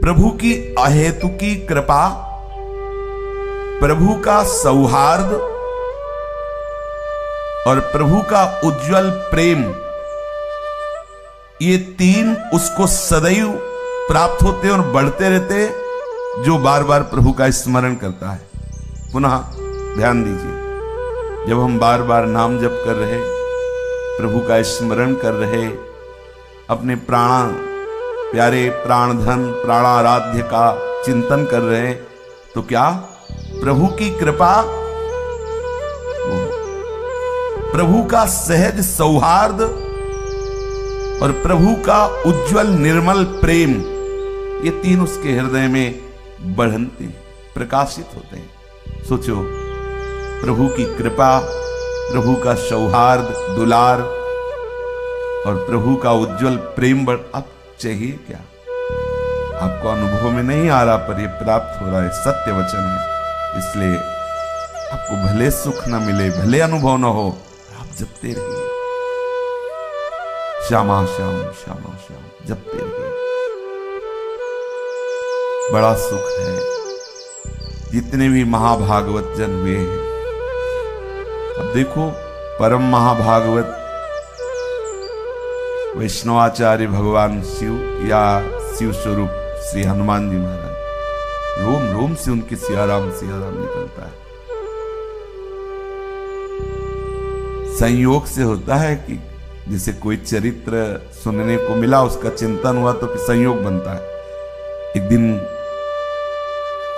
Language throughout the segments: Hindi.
प्रभु की अहेतुकी कृपा, प्रभु का सौहार्द और प्रभु का उज्जवल प्रेम, ये तीन उसको सदैव प्राप्त होते और बढ़ते रहते जो बार बार प्रभु का स्मरण करता है। पुनः ध्यान दीजिए, जब हम बार बार नाम जप कर रहे, प्रभु का स्मरण कर रहे, अपने प्यारे प्राणधन प्राणाराध्य का चिंतन कर रहे, तो क्या प्रभु की कृपा, प्रभु का सहज सौहार्द और प्रभु का उज्जवल निर्मल प्रेम, ये तीन उसके हृदय में बढ़ते प्रकाशित होते हैं। सोचो, प्रभु की कृपा, प्रभु का सौहार्द दुलार और प्रभु का उज्जवल प्रेम बढ़, अब चाहिए क्या? आपको अनुभव में नहीं आ रहा, पर यह प्राप्त हो रहा है, सत्य वचन है। इसलिए आपको भले सुख न मिले, भले अनुभव न हो, आप जपते रहिए, श्यामा श्याम श्यामा श्याम जपते रहिए। बड़ा सुख है। जितने भी महाभागवत जन हुए हैं, अब देखो, परम महाभागवत वैष्णवाचार्य भगवान शिव या शिव स्वरूप श्री हनुमान जी महाराज, रोम रोम से उनके सियाराम सियाराम निकलता है। संयोग से होता है कि जैसे कोई चरित्र सुनने को मिला, उसका चिंतन हुआ तो फिर संयोग बनता है। एक दिन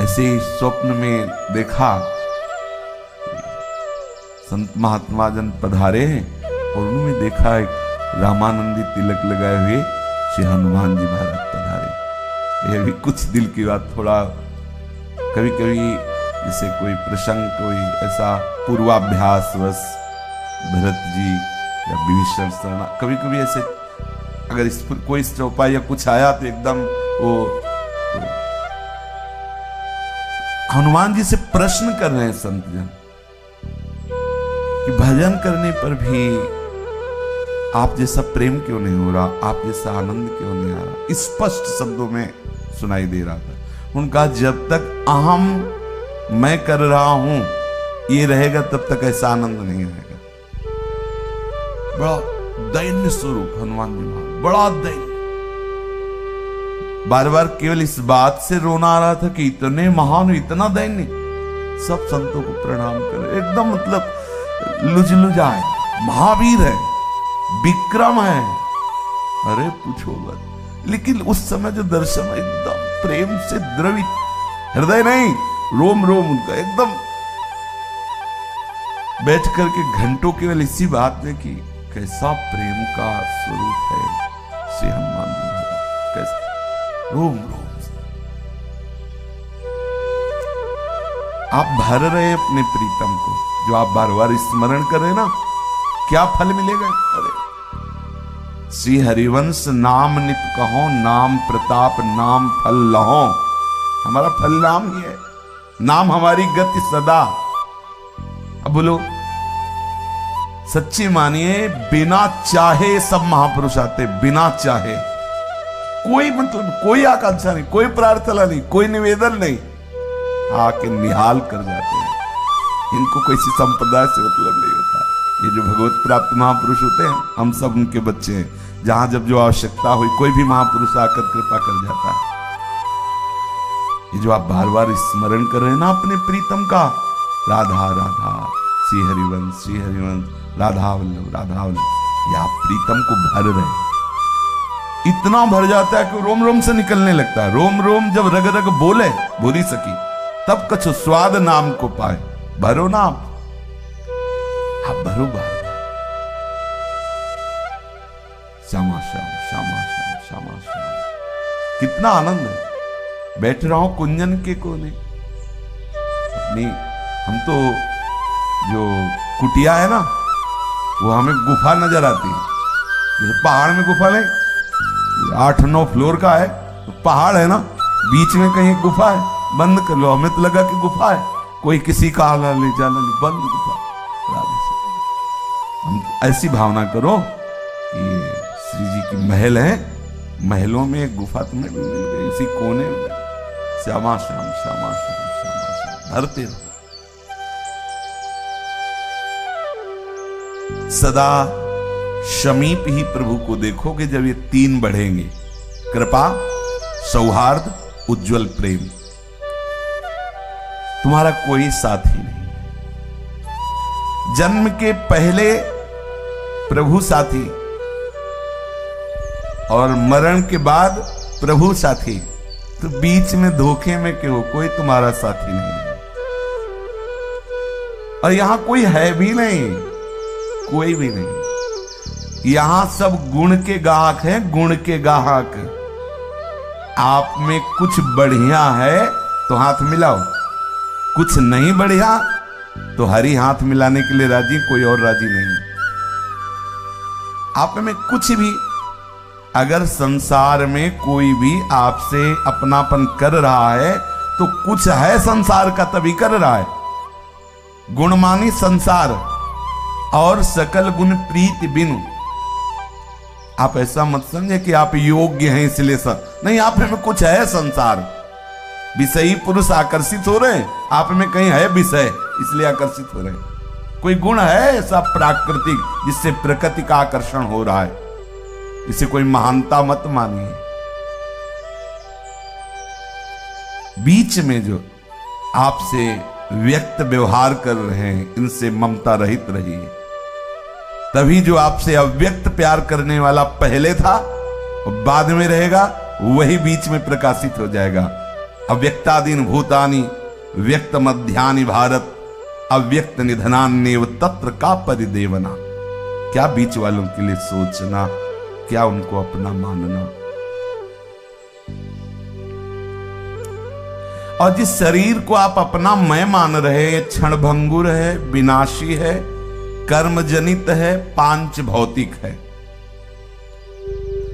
ऐसे ही स्वप्न में देखा, संत महात्मा जन पधारे हैं और उन्होंने देखा एक रामानंदी तिलक लगाए हुए श्री हनुमान जी महाराज पधारे। यह भी कुछ दिल की बात, थोड़ा कभी कभी जैसे कोई प्रसंग, कोई ऐसा पूर्वाभ्यास वश भरत जी या विभीषण शरण, कभी कभी ऐसे अगर इस पर कोई चौपाई या कुछ आया तो एकदम वो हनुमान जी से प्रश्न कर रहे हैं संत जन कि भजन करने पर भी आप जैसा प्रेम क्यों नहीं हो रहा, आप जैसा आनंद क्यों नहीं आ रहा। स्पष्ट शब्दों में सुनाई दे रहा था। उनका जब तक अहम मैं कर रहा हूं ये रहेगा, तब तक ऐसा आनंद नहीं आएगा। बड़ा दैन्य स्वरूप हनुमान जी महाराज, बड़ा दैन्य। बार बार केवल इस बात से रोना आ रहा था कि इतने महान, इतना दैन्य। सब संतों को प्रणाम कर, एकदम मतलब लुजलुजा है, महावीर है, विक्रम है, अरे पूछो मत। लेकिन उस समय जो दर्शन एकदम प्रेम से द्रवित, हृदय नहीं रोम रोम उनका एकदम, बैठ करके घंटों केवल इसी बात में कि कैसा प्रेम का स्वरूप है श्री हनुमान जी महाराज, कैसा रोम रोम से आप भर रहे अपने प्रीतम को, जो आप बार बार स्मरण कर रहे ना, क्या फल मिलेगा? अरे श्री हरिवंश नाम नित कहो, नाम प्रताप नाम फल लहो। हमारा फल नाम ही है, नाम हमारी गति सदा। अब बोलो, सच्ची मानिए, बिना चाहे सब महापुरुष आते, बिना चाहे, कोई मतलब कोई आकांक्षा नहीं, कोई प्रार्थना नहीं, कोई निवेदन नहीं, आके निहाल कर जाते हैं। इनको कोई सी संप्रदाय से मतलब नहीं होता। ये जो भगवत प्राप्त महापुरुष होते हैं, हम सब उनके बच्चे हैं। जहां जब जो आवश्यकता हुई, कोई भी महापुरुष आकर कृपा कर जाता है। ये जो आप बार बार स्मरण कर रहे हैं ना अपने प्रीतम का, राधा राधा श्री हरिवंश राधा वल्लभ राधा वल्लभ, ये आप प्रीतम को भर रहे, इतना भर जाता है कि रोम रोम से निकलने लगता है। रोम रोम जब रग रग बोले बोली सकी, तब कछु स्वाद नाम को पाए। भरो ना आप भरो बार श्यामा श्याम श्यामा श्याम श्यामा श्याम। कितना आनंद है। बैठ रहा हूं कुंजन के कोने अपनी, हम तो जो कुटिया है ना, वो हमें गुफा नजर आती है। जैसे पहाड़ में गुफा नहीं, 8-9 फ्लोर का है तो पहाड़ है ना, बीच में कहीं गुफा है, बंद कर लो। हमें तो लगा कि गुफा है, कोई किसी का आला ले जाना नहीं, बंद गुफा। हम ऐसी भावना करो कि श्री जी की महल है महलों में एक गुफा तुम्हें भी मिल गई, इसी कोने में। श्यामा श्याम श्यामा श्याम श्यामा श्याम धरते रहो। सदा समीप ही प्रभु को देखोगे जब ये तीन बढ़ेंगे, कृपा, सौहार्द, उज्जवल प्रेम। तुम्हारा कोई साथी नहीं। जन्म के पहले प्रभु साथी और मरण के बाद प्रभु साथी, तो बीच में धोखे में क्यों? कोई तुम्हारा साथी नहीं है और यहां कोई है भी नहीं, कोई भी नहीं। यहां सब गुण के गाहक हैं, गुण के गाहक। आप में कुछ बढ़िया है तो हाथ मिलाओ, कुछ नहीं बढ़िया तो हरी हाथ मिलाने के लिए राजी, कोई और राजी नहीं। आप में कुछ भी, अगर संसार में कोई भी आपसे अपनापन कर रहा है तो कुछ है संसार का, तभी कर रहा है। गुणमानी संसार और सकल गुण प्रीति बिनु। आप ऐसा मत समझे कि आप योग्य हैं इसलिए नहीं, आप में कुछ है संसार। विषयी पुरुष आकर्षित हो रहे हैं, आप में कहीं है विषय इसलिए आकर्षित हो रहे हैं। कोई गुण है ऐसा प्राकृतिक जिससे प्रकृति का आकर्षण हो रहा है, इसे कोई महानता मत मानिए। बीच में जो आपसे व्यक्त व्यवहार कर रहे हैं, इनसे ममता रहित रहिए। तभी जो आपसे अव्यक्त प्यार करने वाला पहले था और बाद में रहेगा, वही बीच में प्रकाशित हो जाएगा। अव्यक्तादीन भूतानि व्यक्त मध्यानि भारत, अव्यक्त निधनान्येव तत्र का परिदेवना। क्या बीच वालों के लिए सोचना, क्या उनको अपना मानना। और जिस शरीर को आप अपना मैं मान रहे हैं, क्षणभंगुर है, विनाशी है, कर्मजनित है, पांच भौतिक है।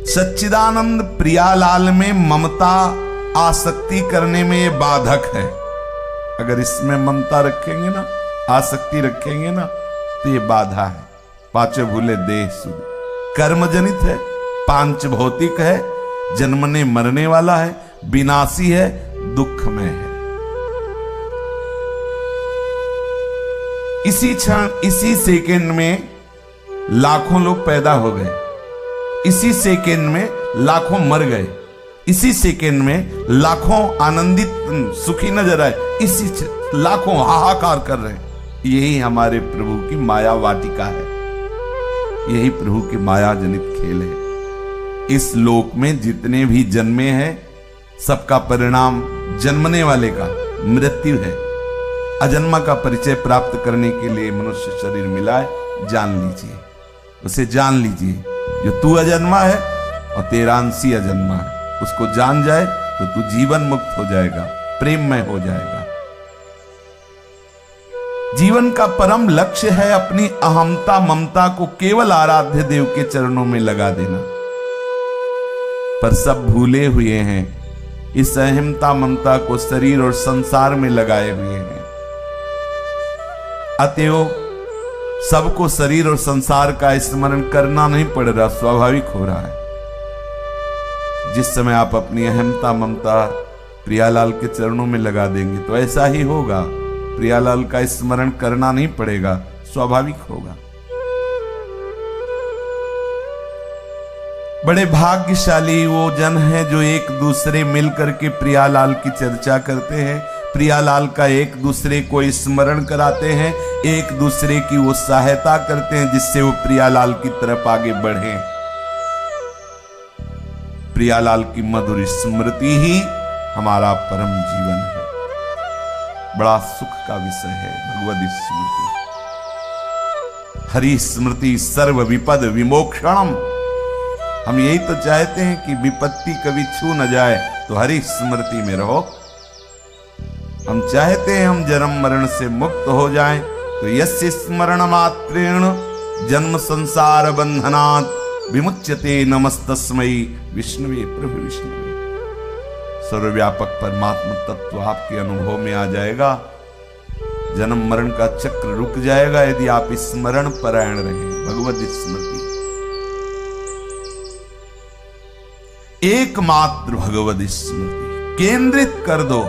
सच्चिदानंद प्रियालाल में ममता आसक्ति करने में ये बाधक है। अगर इसमें ममता रखेंगे ना, आसक्ति रखेंगे ना, तो ये बाधा है। पांचों भूले देह सुध, कर्मजनित है, पांच भौतिक है, जन्मने मरने वाला है, विनाशी है, दुख में है। इसी क्षण, इसी सेकंड में लाखों लोग पैदा हो गए, इसी सेकंड में लाखों मर गए, इसी सेकंड में लाखों आनंदित सुखी नजर आए, इसी लाखों हाहाकार कर रहे हैं। यही हमारे प्रभु की माया वाटिका है, यही प्रभु की माया जनित खेल है। इस लोक में जितने भी जन्मे हैं, सबका परिणाम जन्मने वाले का मृत्यु है। अजन्मा का परिचय प्राप्त करने के लिए मनुष्य शरीर मिला है, जान लीजिए, उसे जान लीजिए। जो तू अजन्मा है और तेरा अंशी अजन्मा है, उसको जान जाए तो तू जीवन मुक्त हो जाएगा, प्रेममय हो जाएगा। जीवन का परम लक्ष्य है अपनी अहमता ममता को केवल आराध्य देव के चरणों में लगा देना। पर सब भूले हुए हैं, इस अहमता ममता को शरीर और संसार में लगाए हुए हैं। अतएव सबको शरीर और संसार का स्मरण करना नहीं पड़ रहा, स्वाभाविक हो रहा है। जिस समय आप अपनी अहमता ममता प्रियालाल के चरणों में लगा देंगे तो ऐसा ही होगा। प्रियालाल का स्मरण करना नहीं पड़ेगा, स्वाभाविक होगा। बड़े भाग्यशाली वो जन हैं जो एक दूसरे मिलकर के प्रियालाल की चर्चा करते हैं, प्रियालाल का एक दूसरे को स्मरण कराते हैं, एक दूसरे की वो सहायता करते हैं जिससे वो प्रियालाल की तरफ आगे बढ़े। प्रियालाल की मधुर स्मृति ही हमारा परम जीवन है। बड़ा सुख का विषय है भगवद स्मृति। हरि स्मृति सर्व विपद विमोक्षणम। हम यही तो चाहते हैं कि विपत्ति कभी छू न जाए, तो हरि स्मृति में रहो। हम चाहते हैं हम जन्म मरण से मुक्त हो जाएं, तो यस्य स्मरण मात्रेण जन्म संसार बंधनात् विमुच्यते नमस्तस्मै विष्णुवे प्रभु विष्णुवे। सर्वव्यापक परमात्मा तत्व आपके अनुभव में आ जाएगा, जन्म मरण का चक्र रुक जाएगा यदि आप स्मरण परायण रहें। भगवद स्मृति एकमात्र भगवद स्मृति केंद्रित कर दो।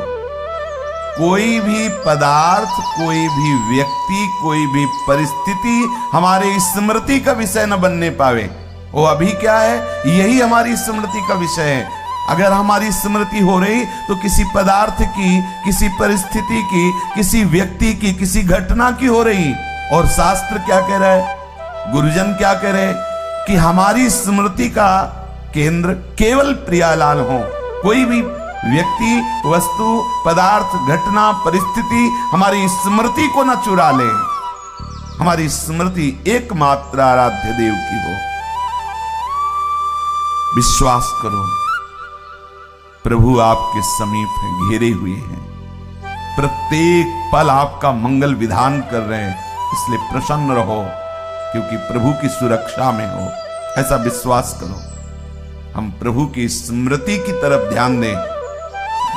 कोई भी पदार्थ, कोई भी व्यक्ति, कोई भी परिस्थिति हमारे स्मृति का विषय न बनने पावे। वो अभी क्या है, यही हमारी स्मृति का विषय है। अगर हमारी स्मृति हो रही तो किसी पदार्थ की, किसी परिस्थिति की, किसी व्यक्ति की, किसी घटना की हो रही। और शास्त्र क्या कह रहा है, गुरुजन क्या कह रहे कि हमारी स्मृति का केंद्र केवल प्रियालाल हो। कोई भी व्यक्ति, वस्तु, पदार्थ, घटना, परिस्थिति हमारी स्मृति को न चुरा ले। हमारी स्मृति एकमात्र आराध्य देव की हो। विश्वास करो, प्रभु आपके समीप है, घेरे हुए हैं, प्रत्येक पल आपका मंगल विधान कर रहे हैं। इसलिए प्रसन्न रहो, क्योंकि प्रभु की सुरक्षा में हो। ऐसा विश्वास करो। हम प्रभु की स्मृति की तरफ ध्यान दें।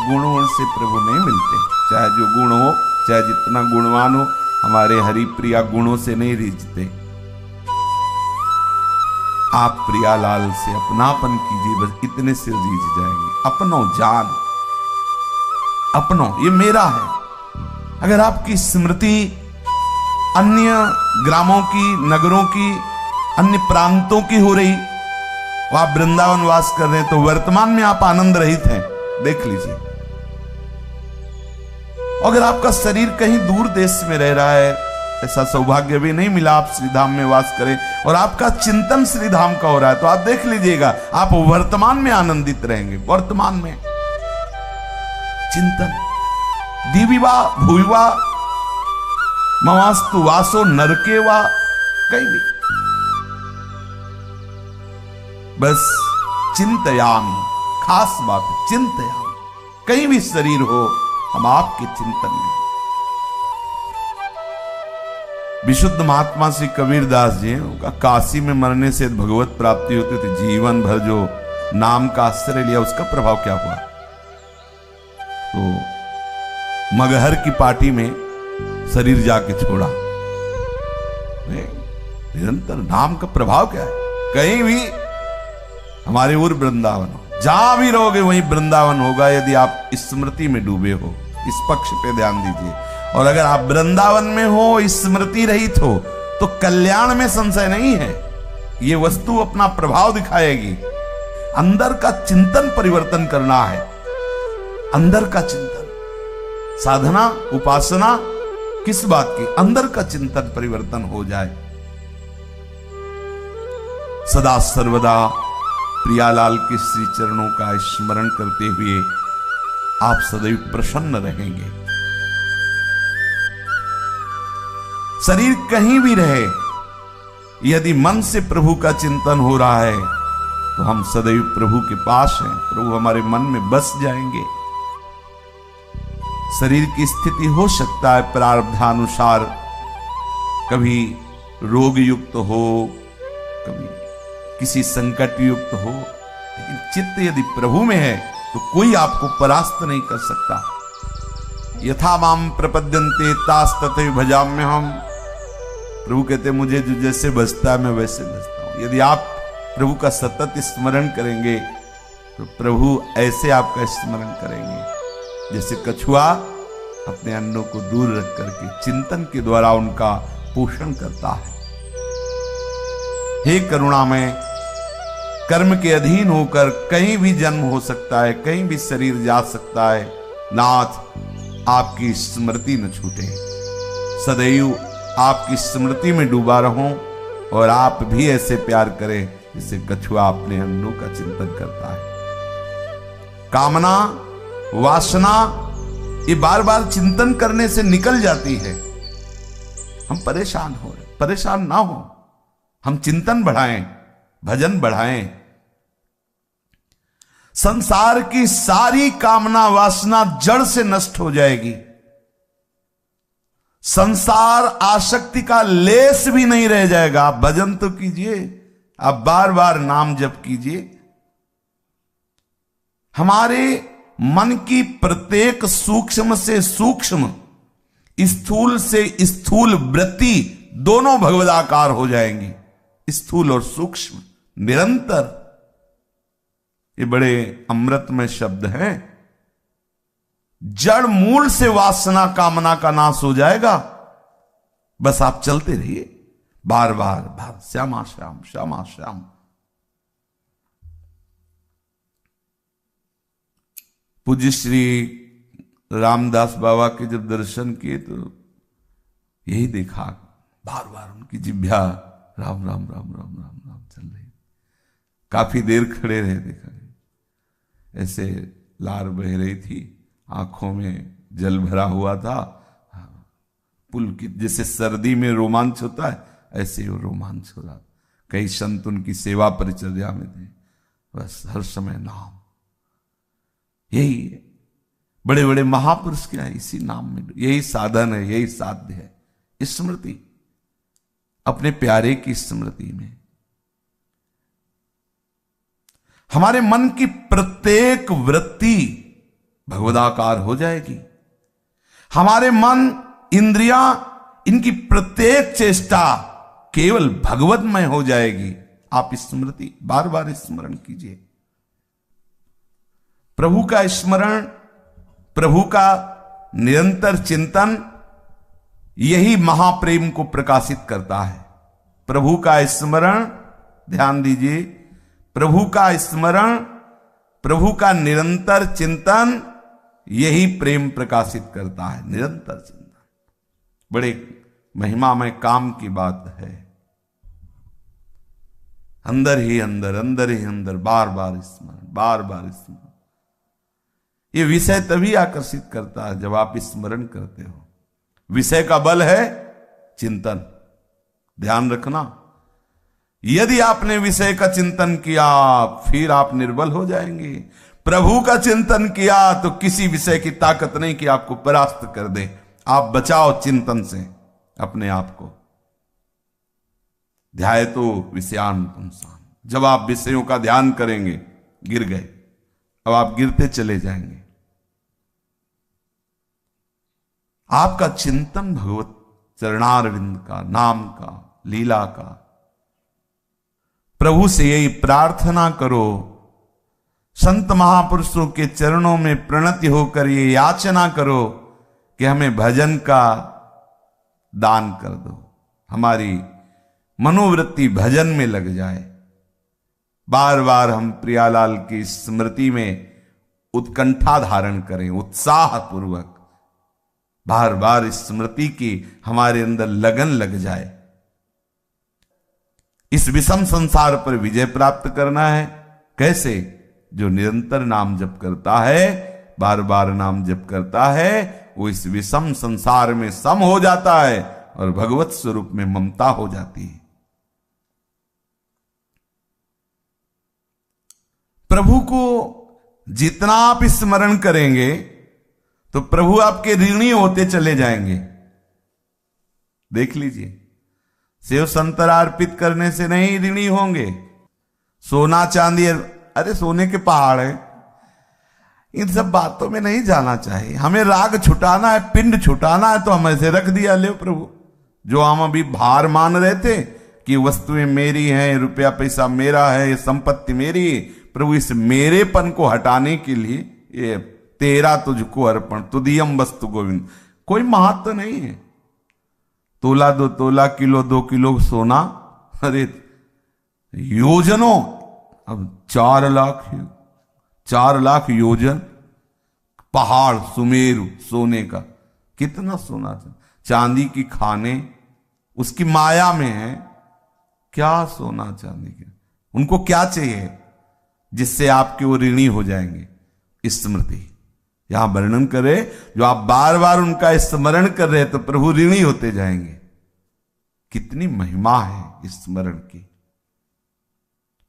गुणों से प्रभु नहीं मिलते, चाहे जो गुण हो, चाहे जितना गुणवान हो, हमारे हरिप्रिया गुणों से नहीं रिझते। आप प्रियालाल से अपनापन कीजिए, बस इतने से रिझ जाएंगे। अपनो जान, अपनो, ये मेरा है। अगर आपकी स्मृति अन्य ग्रामों की, नगरों की, अन्य प्रांतों की हो रही, आप वृंदावन वास कर रहे हैं, तो वर्तमान में आप आनंद रहित हैं, देख लीजिए। अगर आपका शरीर कहीं दूर देश में रह रहा है, ऐसा सौभाग्य भी नहीं मिला आप श्रीधाम में वास करें, और आपका चिंतन श्रीधाम का हो रहा है, तो आप देख लीजिएगा आप वर्तमान में आनंदित रहेंगे। वर्तमान में चिंतन, दिविवा भूविवा मवास्तु वासो नरके वा, कहीं भी बस चिंतयामी, खास बात है चिंतयामी। कहीं भी शरीर हो, हम आपके चिंतन में। विशुद्ध महात्मा श्री कबीरदास जी, उनका काशी में मरने से भगवत प्राप्ति होती थी। जीवन भर जो नाम का आश्रय लिया, उसका प्रभाव क्या हुआ? तो मगहर की पार्टी में शरीर जाके छोड़ा। निरंतर नाम का प्रभाव क्या है? कहीं भी हमारे और वृंदावन हो, जहां भी रहोगे वहीं वृंदावन होगा, यदि आप स्मृति में डूबे हो। इस पक्ष पे ध्यान दीजिए। और अगर आप वृंदावन में हो, स्मृति रहित हो, तो कल्याण में संशय नहीं है। ये वस्तु अपना प्रभाव दिखाएगी। अंदर का चिंतन परिवर्तन करना है। अंदर का चिंतन, साधना, उपासना किस बात की? अंदर का चिंतन परिवर्तन हो जाए। सदा सर्वदा प्रियालाल के श्री चरणों का स्मरण करते हुए आप सदैव प्रसन्न रहेंगे। शरीर कहीं भी रहे, यदि मन से प्रभु का चिंतन हो रहा है, तो हम सदैव प्रभु के पास हैं। प्रभु हमारे मन में बस जाएंगे। शरीर की स्थिति हो सकता है प्रारब्धानुसार, कभी रोग युक्त हो, कभी किसी संकट युक्त हो, लेकिन चित्त यदि प्रभु में है तो कोई आपको परास्त नहीं कर सकता। यथा माम प्रपद्यन्ते तास तथैव भजाम्यहम्। प्रभु कहते मुझे जो जैसे बसता है मैं वैसे बसता हूं। यदि आप प्रभु का सतत स्मरण करेंगे तो प्रभु ऐसे आपका स्मरण करेंगे जैसे कछुआ अपने अन्नों को दूर रख करके चिंतन के द्वारा उनका पोषण करता है। हे करुणामय, कर्म के अधीन होकर कहीं भी जन्म हो सकता है, कहीं भी शरीर जा सकता है। नाथ, आपकी स्मृति न छूटे, सदैव आपकी स्मृति में डूबा रहूं, और आप भी ऐसे प्यार करें जैसे कछुआ अपने अन्नों का चिंतन करता है। कामना, वासना ये बार बार चिंतन करने से निकल जाती है। हम परेशान हो रहे, परेशान ना हो, हम चिंतन बढ़ाएं, भजन बढ़ाएं। संसार की सारी कामना वासना जड़ से नष्ट हो जाएगी। संसार आसक्ति का लेस भी नहीं रह जाएगा। आप भजन तो कीजिए, आप बार बार नाम जप कीजिए। हमारे मन की प्रत्येक सूक्ष्म से सूक्ष्म, स्थूल से स्थूल वृत्ति दोनों भगवदाकार हो जाएंगी। स्थूल और सूक्ष्म निरंतर ये बड़े अमृतमय शब्द हैं। जड़ मूल से वासना कामना का नाश हो जाएगा। बस आप चलते रहिए बार बार बार, श्यामा श्याम श्यामा श्याम। पूज्य श्री रामदास बाबा के जब दर्शन किए तो यही देखा, बार बार उनकी जिह्वा राम राम राम राम राम राम चल रही। काफी देर खड़े रहे, देखा ऐसे लार बह रही थी, आंखों में जल भरा हुआ था। पुलकित, जैसे सर्दी में रोमांच होता है ऐसे ही वो रोमांच हो रहा। कई संत उनकी सेवा परिचर्या में थे, बस हर समय नाम। यही है, बड़े बड़े महापुरुष क्या है, इसी नाम में, यही साधन है, यही साध्य है। स्मृति, अपने प्यारे की स्मृति में हमारे मन की प्रत्येक वृत्ति भगवदाकार हो जाएगी। हमारे मन, इंद्रियां, इनकी प्रत्येक चेष्टा केवल भगवतमय हो जाएगी। आप स्मृति बार बार स्मरण कीजिए। प्रभु का स्मरण, प्रभु का निरंतर चिंतन, यही महाप्रेम को प्रकाशित करता है। प्रभु का स्मरण, ध्यान दीजिए, प्रभु का स्मरण, प्रभु का निरंतर चिंतन, यही प्रेम प्रकाशित करता है। निरंतर चिंतन बड़े महिमामय काम की बात है। अंदर ही अंदर, अंदर ही अंदर, बार बार स्मरण, बार बार स्मरण। ये विषय तभी आकर्षित करता है जब आप स्मरण करते हो। विषय का बल है चिंतन, ध्यान रखना। यदि आपने विषय का चिंतन किया फिर आप निर्बल हो जाएंगे। प्रभु का चिंतन किया तो किसी विषय की ताकत नहीं कि आपको परास्त कर दे। आप बचाओ चिंतन से अपने आप को। ध्याय तो विषयान पुंसान, जब आप विषयों का ध्यान करेंगे गिर गए, अब आप गिरते चले जाएंगे। आपका चिंतन भगवत चरणारविंद का, नाम का, लीला का। प्रभु से यही प्रार्थना करो, संत महापुरुषों के चरणों में प्रणति होकर ये याचना करो कि हमें भजन का दान कर दो, हमारी मनोवृत्ति भजन में लग जाए। बार बार हम प्रियालाल की स्मृति में उत्कंठा धारण करें, उत्साह पूर्वक बार बार स्मृति की हमारे अंदर लगन लग जाए। इस विषम संसार पर विजय प्राप्त करना है। कैसे? जो निरंतर नाम जप करता है, बार बार नाम जप करता है, वो इस विषम संसार में सम हो जाता है और भगवत स्वरूप में ममता हो जाती है। प्रभु को जितना आप स्मरण करेंगे तो प्रभु आपके ऋणी होते चले जाएंगे। देख लीजिए, सेव संतरा अर्पित करने से नहीं ऋणी होंगे। सोना चांदी, अरे सोने के पहाड़ है, इन सब बातों में नहीं जाना चाहिए। हमें राग छुटाना है, पिंड छुटाना है, तो हम ऐसे रख दिया, ले प्रभु। जो हम अभी भार मान रहे थे कि वस्तुएं मेरी हैं, रुपया पैसा मेरा है, ये संपत्ति मेरी, प्रभु इस मेरेपन को हटाने के लिए ये तेरा तुझको अर्पण, तुदियम वस्तु गोविंद। कोई महत्व नहीं है। तोला 2 तोला, किलो 2 किलो सोना, अरे योजनों, अब 4 लाख, 4 लाख योजन पहाड़ सुमेरु सोने का। कितना सोना था, चांदी की खाने उसकी माया में है। क्या सोना चांदी के, उनको क्या चाहिए जिससे आपके वो ऋणी हो जाएंगे। स्मृति यहां वर्णन करे, जो आप बार बार उनका स्मरण कर रहे तो प्रभु ऋणी होते जाएंगे। कितनी महिमा है स्मरण की।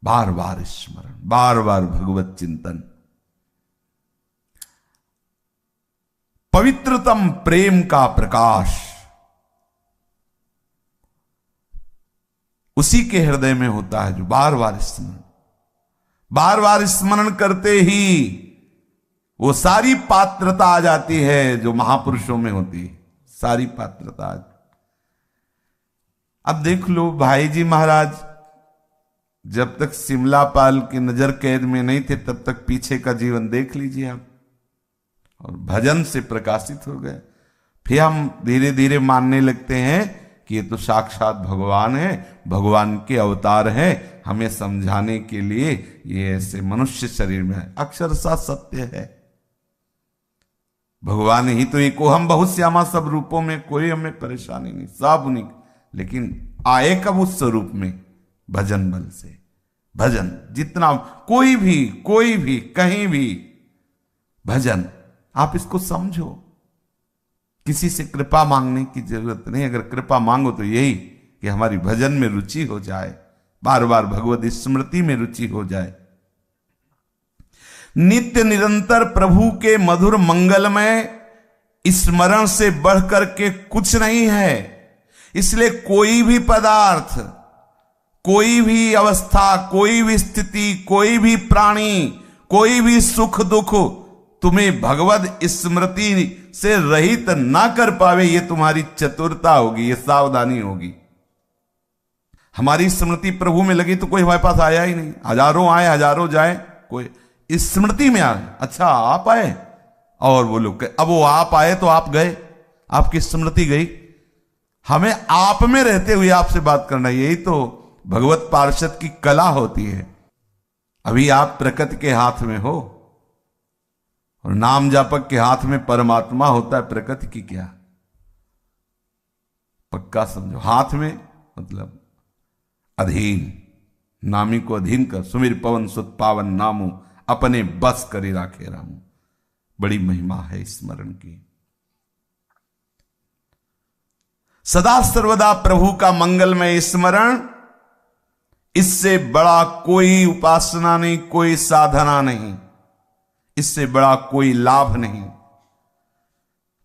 बार बार स्मरण, बार बार भगवत चिंतन। पवित्रतम प्रेम का प्रकाश उसी के हृदय में होता है जो बार बार स्मरण, बार बार स्मरण करते ही वो सारी पात्रता आ जाती है जो महापुरुषों में होती है। सारी पात्रता। अब देख लो भाई जी महाराज जब तक सिमलापाल की नजर कैद में नहीं थे तब तक पीछे का जीवन देख लीजिए आप, और भजन से प्रकाशित हो गए। फिर हम धीरे धीरे मानने लगते हैं कि ये तो साक्षात भगवान है, भगवान के अवतार हैं, हमें समझाने के लिए ये ऐसे मनुष्य शरीर में है। अक्षरशः सत्य है, भगवान ही तो एक हम बहुत श्यामा सब रूपों में, कोई हमें परेशानी नहीं, सब उन्हीं। लेकिन आए कब उस स्वरूप में? भजन बल से। भजन जितना कोई भी कहीं भी भजन, आप इसको समझो। किसी से कृपा मांगने की जरूरत नहीं। अगर कृपा मांगो तो यही कि हमारी भजन में रुचि हो जाए, बार बार भगवत स्मृति में रुचि हो जाए। नित्य निरंतर प्रभु के मधुर मंगलमय स्मरण से बढ़कर के कुछ नहीं है। इसलिए कोई भी पदार्थ, कोई भी अवस्था, कोई भी स्थिति, कोई भी प्राणी, कोई भी सुख दुख तुम्हें भगवत स्मृति से रहित ना कर पावे, ये तुम्हारी चतुरता होगी, ये सावधानी होगी। हमारी स्मृति प्रभु में लगी तो कोई हमारे पास आया ही नहीं। हजारों आए हजारों जाए, कोई स्मृति में आए। अच्छा आप आए, और वो लोग अब वो आप आए तो आप गए, आपकी स्मृति गई। हमें आप में रहते हुए आपसे बात करना, यही तो भगवत पार्षद की कला होती है। अभी आप प्रकृति के हाथ में हो और नाम जापक के हाथ में परमात्मा होता है। प्रकृति की क्या, पक्का समझो। हाथ में मतलब अधीन, नामी को अधीन कर। सुमिर पवन सुत पावन नामो, अपने बस करे राखे रामू। बड़ी महिमा है स्मरण की। सदा सर्वदा प्रभु का मंगलमय स्मरण, इससे बड़ा कोई उपासना नहीं, कोई साधना नहीं, इससे बड़ा कोई लाभ नहीं।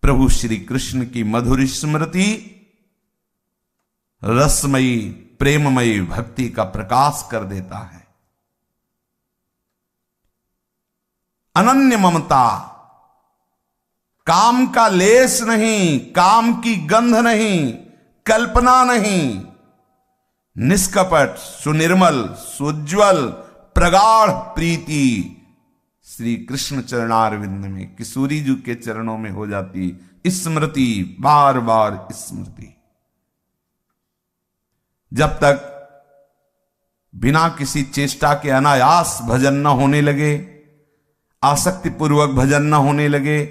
प्रभु श्री कृष्ण की मधुर स्मृति रसमयी प्रेममयी भक्ति का प्रकाश कर देता है। अनन्य ममता, काम का लेस नहीं, काम की गंध नहीं, कल्पना नहीं, निष्कपट सुनिर्मल सुज्ज्वल प्रगाढ़ प्रीति श्री कृष्ण चरणारविंद में, किशोरी जी के चरणों में हो जाती स्मृति, बार बार स्मृति। जब तक बिना किसी चेष्टा के अनायास भजन न होने लगे, आसक्ति पूर्वक भजन न होने लगे,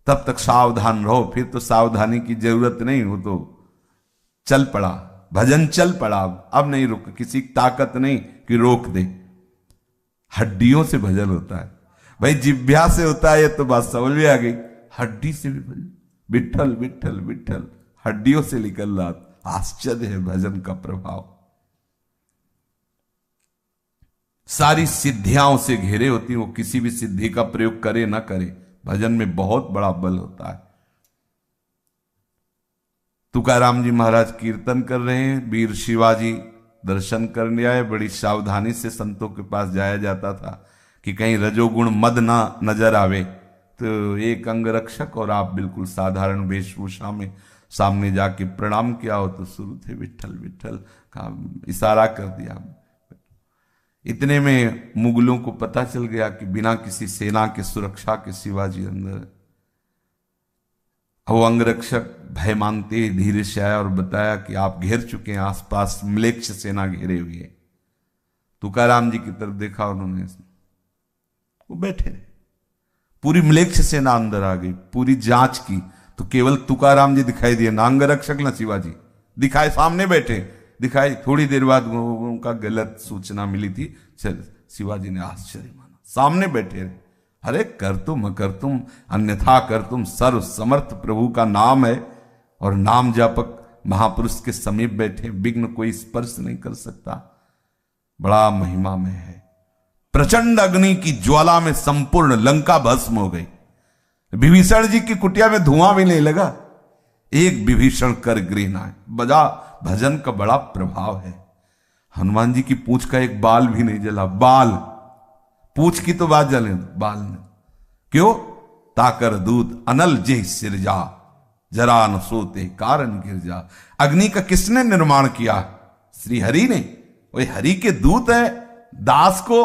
तब तक सावधान रहो। फिर तो सावधानी की जरूरत नहीं, हो तो चल पड़ा, भजन चल पड़ा। अब नहीं रुक, किसी की ताकत नहीं कि रोक दे। हड्डियों से भजन होता है भाई, जिभ्या से होता है, ये तो बात समझ में आ गई। हड्डी से भी भजन, विठल विठल विठल हड्डियों से निकल रहा। आश्चर्य है भजन का प्रभाव। सारी सिद्धियां से घेरे होती, वो किसी भी सिद्धि का प्रयोग करे ना करे, भजन में बहुत बड़ा बल होता है। तुकाराम जी महाराज कीर्तन कर रहे हैं, वीर शिवाजी दर्शन करने आए। बड़ी सावधानी से संतों के पास जाया जाता था कि कहीं रजोगुण मद ना नजर आवे। तो एक अंगरक्षक और आप बिल्कुल साधारण वेशभूषा में सामने जाके प्रणाम किया हो तो शुरू थे विठल विठल का इशारा कर दिया। इतने में मुगलों को पता चल गया कि बिना किसी सेना के सुरक्षा के शिवाजी अंदर। वो अंगरक्षक भय मानते धीरे से आया और बताया कि आप घेर चुके हैं, आसपास म्लेच्छ सेना घेरे हुई है। तुकाराम जी की तरफ देखा उन्होंने, वो बैठे रहे। पूरी म्लेच्छ सेना अंदर आ गई। पूरी जांच की तो केवल तुकाराम जी दिखाई दिए, ना अंगरक्षक ना शिवाजी दिखाए। सामने बैठे दिखाई। थोड़ी देर बाद उनका गलत सूचना मिली थी। चल शिवाजी ने आश्चर्य माना, सामने बैठे रहे। अरे कर तुम अन्यथा कर तुम, सर्व समर्थ प्रभु का नाम है और नाम जापक महापुरुष के समीप बैठे, विघ्न कोई स्पर्श नहीं कर सकता। बड़ा महिमा में है। प्रचंड अग्नि की ज्वाला में संपूर्ण लंका भस्म हो गई। विभीषण जी की कुटिया में धुआं भी नहीं लगा। एक विभीषण कर गृह न आए। बजा भजन का बड़ा प्रभाव है। हनुमान जी की पूंछ का एक बाल भी नहीं जला। बाल, पूंछ की तो बात जले, बाल ने क्यों? ताकर दूत अनल जे सिरजा, जरा न सोते कारण गिर जा। अग्नि का किसने निर्माण किया? श्री हरि ने। वो हरि के दूत है, दास को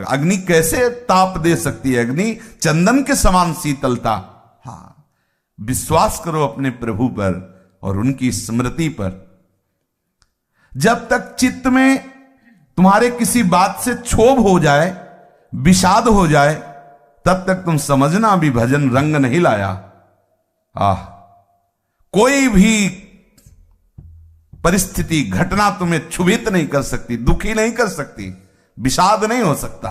अग्नि कैसे ताप दे सकती है? अग्नि चंदन के समान शीतलता। हाँ, विश्वास करो अपने प्रभु पर और उनकी स्मृति पर। जब तक चित्त में तुम्हारे किसी बात से क्षोभ हो जाए, विषाद हो जाए, तब तक तुम समझना अभी भजन रंग नहीं लाया। कोई भी परिस्थिति, घटना तुम्हें क्षुभित नहीं कर सकती, दुखी नहीं कर सकती, विषाद नहीं हो सकता।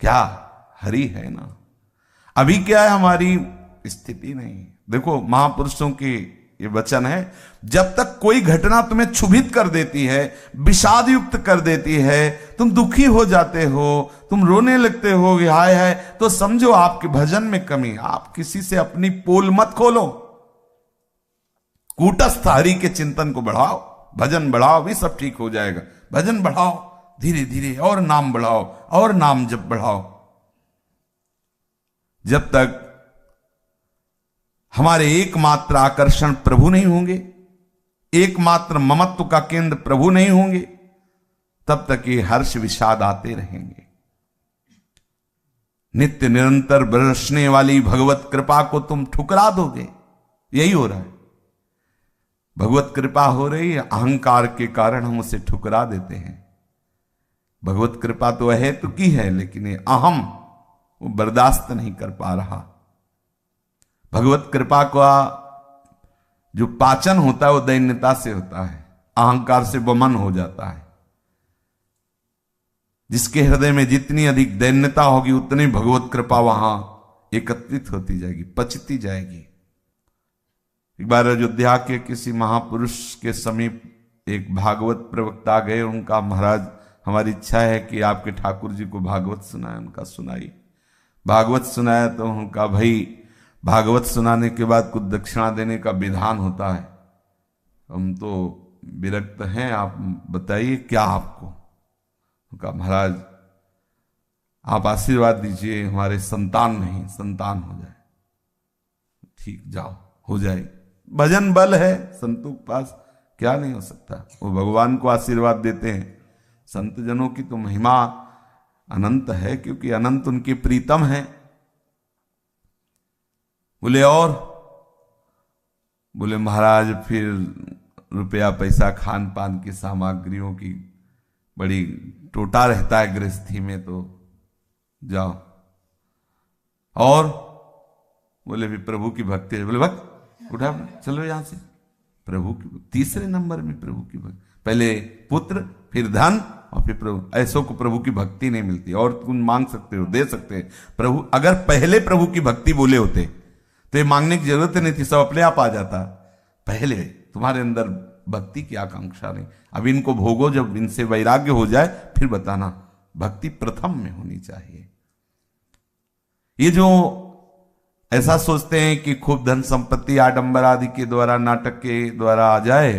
क्या हरि है ना। अभी क्या है हमारी स्थिति? नहीं। देखो महापुरुषों के ये वचन है, जब तक कोई घटना तुम्हें क्षुभित कर देती है, विषाद युक्त कर देती है, तुम दुखी हो जाते हो, तुम रोने लगते हो हाय हाय, तो समझो आपके भजन में कमी। आप किसी से अपनी पोल मत खोलो, कूटस्थ हरि के चिंतन को बढ़ाओ, भजन बढ़ाओ, भी सब ठीक हो जाएगा। भजन बढ़ाओ धीरे धीरे, और नाम बढ़ाओ, और नाम जप बढ़ाओ। जब तक हमारे एकमात्र आकर्षण प्रभु नहीं होंगे, एकमात्र ममत्व का केंद्र प्रभु नहीं होंगे, तब तक ये हर्ष विषाद आते रहेंगे। नित्य निरंतर बरसने वाली भगवत कृपा को तुम ठुकरा दोगे। यही हो रहा है, भगवत कृपा हो रही है, अहंकार के कारण हम उसे ठुकरा देते हैं। भगवत कृपा तो है तो की है, लेकिन ये अहम वो बर्दाश्त नहीं कर पा रहा। भगवत कृपा का जो पाचन होता है वो दैन्यता से होता है, अहंकार से वमन हो जाता है। जिसके हृदय में जितनी अधिक दैन्यता होगी, उतनी भगवत कृपा वहां एकत्रित होती जाएगी, पचती जाएगी। एक बार अयोध्या के किसी महापुरुष के समीप एक भागवत प्रवक्ता गए। उनका, महाराज हमारी इच्छा है कि आपके ठाकुर जी को भागवत सुनाए। उनका सुनाई, भागवत सुनाया तो उनका, भाई भागवत सुनाने के बाद कुछ दक्षिणा देने का विधान होता है, हम तो विरक्त हैं, आप बताइए क्या आपको। उनका, महाराज आप आशीर्वाद दीजिए, हमारे संतान नहीं, संतान हो जाए। ठीक, जाओ, हो जाए। भजन बल है संतों के पास, क्या नहीं हो सकता। वो भगवान को आशीर्वाद देते हैं। संत जनों की तो महिमा अनंत है, क्योंकि अनंत उनके प्रीतम है। बोले और? बोले महाराज फिर रुपया पैसा, खान पान की सामग्रियों की बड़ी टोटा रहता है गृहस्थी में, तो जाओ। और? बोले भी प्रभु की भक्ति है। बोले भक्त उठा, चलो यहां से। प्रभु की तीसरे नंबर में प्रभु की भक्ति, पहले पुत्र, फिर धन, और फिर प्रभु। ऐसों को प्रभु की भक्ति नहीं मिलती। और तुम मांग सकते हो, दे सकते हैं प्रभु। अगर पहले प्रभु की भक्ति बोले होते तो ये मांगने की जरूरत नहीं थी, सब अपने आप आ जाता। पहले तुम्हारे अंदर भक्ति की आकांक्षा नहीं। अब इनको भोगो, जब इनसे वैराग्य हो जाए फिर बताना। भक्ति प्रथम में होनी चाहिए। ये जो ऐसा सोचते हैं कि खूब धन संपत्ति आडंबर आदि के द्वारा, नाटक के द्वारा आ जाए,